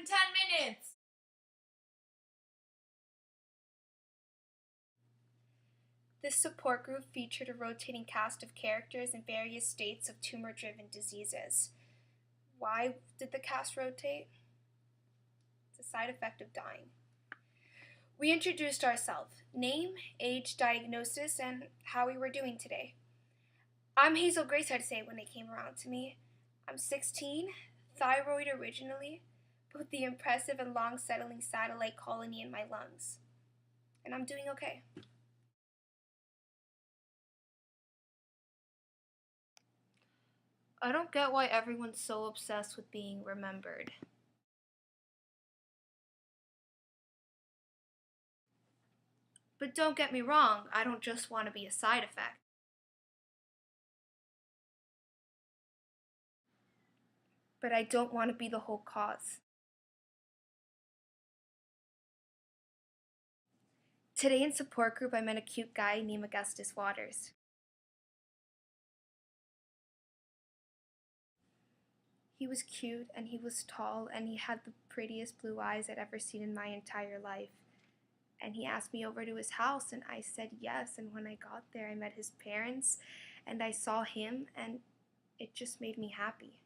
in 10 minutes! This support group featured a rotating cast of characters in various states of tumor-driven diseases. Why did the cast rotate? It's a side effect of dying. We introduced ourselves, name, age, diagnosis, and how we were doing today. I'm Hazel Grace, I'd say when they came around to me. I'm 16, thyroid originally, but with the impressive and long-settling satellite colony in my lungs. And I'm doing okay. I don't get why everyone's so obsessed with being remembered. But don't get me wrong, I don't just want to be a side effect. But I don't want to be the whole cause. Today in support group, I met a cute guy named Augustus Waters. He was cute, and he was tall, and he had the prettiest blue eyes I'd ever seen in my entire life. And he asked me over to his house, and I said yes, and when I got there, I met his parents, and I saw him, and it just made me happy.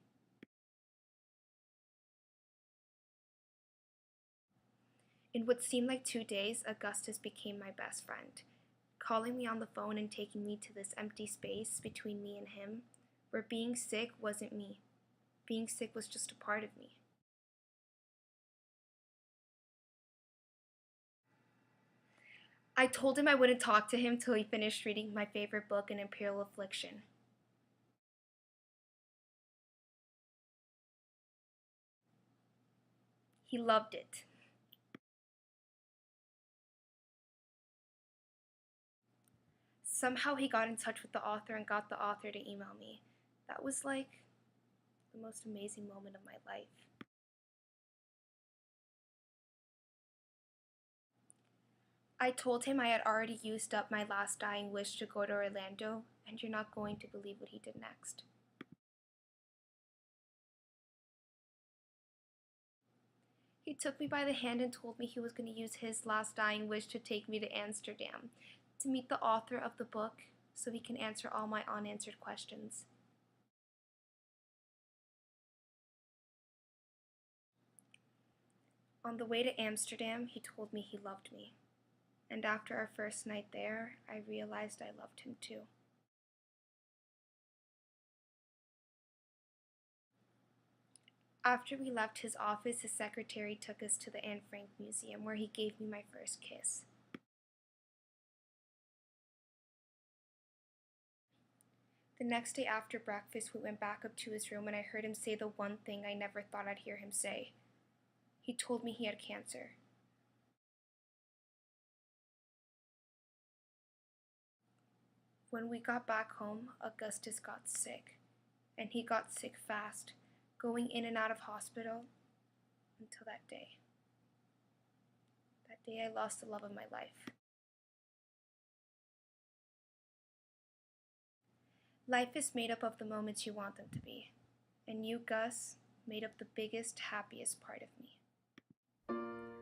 In what seemed like 2 days, Augustus became my best friend, calling me on the phone and taking me to this empty space between me and him, where being sick wasn't me. Being sick was just a part of me. I told him I wouldn't talk to him till he finished reading my favorite book, An Imperial Affliction. He loved it. Somehow he got in touch with the author and got the author to email me. That was like the most amazing moment of my life. I told him I had already used up my last dying wish to go to Orlando, and you're not going to believe what he did next. He took me by the hand and told me he was going to use his last dying wish to take me to Amsterdam, to meet the author of the book, so he can answer all my unanswered questions. On the way to Amsterdam, he told me he loved me. And after our first night there, I realized I loved him too. After we left his office, his secretary took us to the Anne Frank Museum, where he gave me my first kiss. The next day after breakfast, we went back up to his room and I heard him say the one thing I never thought I'd hear him say. He told me he had cancer. When we got back home, Augustus got sick, and he got sick fast, going in and out of hospital until that day. That day I lost the love of my life. Life is made up of the moments you want them to be, and you, Gus, made up the biggest, happiest part of me.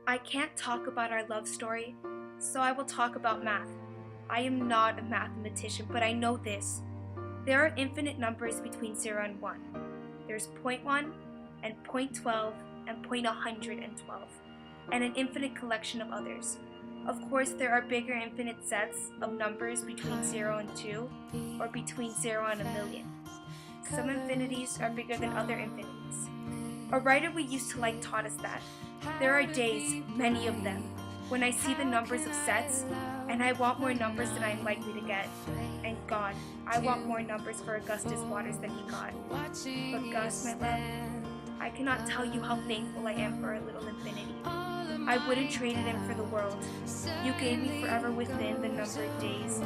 I can't talk about our love story, so I will talk about math. I am not a mathematician, but I know this. There are infinite numbers between 0 and 1. There's 0.1 and 0.12 and 0.112, and an infinite collection of others. Of course, there are bigger infinite sets of numbers between 0 and 2, or between 0 and 1,000,000. Some infinities are bigger than other infinities. A writer we used to like taught us that. There are days, many of them, when I see the numbers of sets, and I want more numbers than I'm likely to get. And God, I want more numbers for Augustus Waters than he got. But Gus, my love, I cannot tell you how thankful I am for our little infinity. I wouldn't trade it in for the world. You gave me forever within the number of days,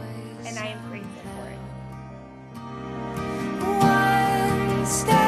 and I am grateful for it. One step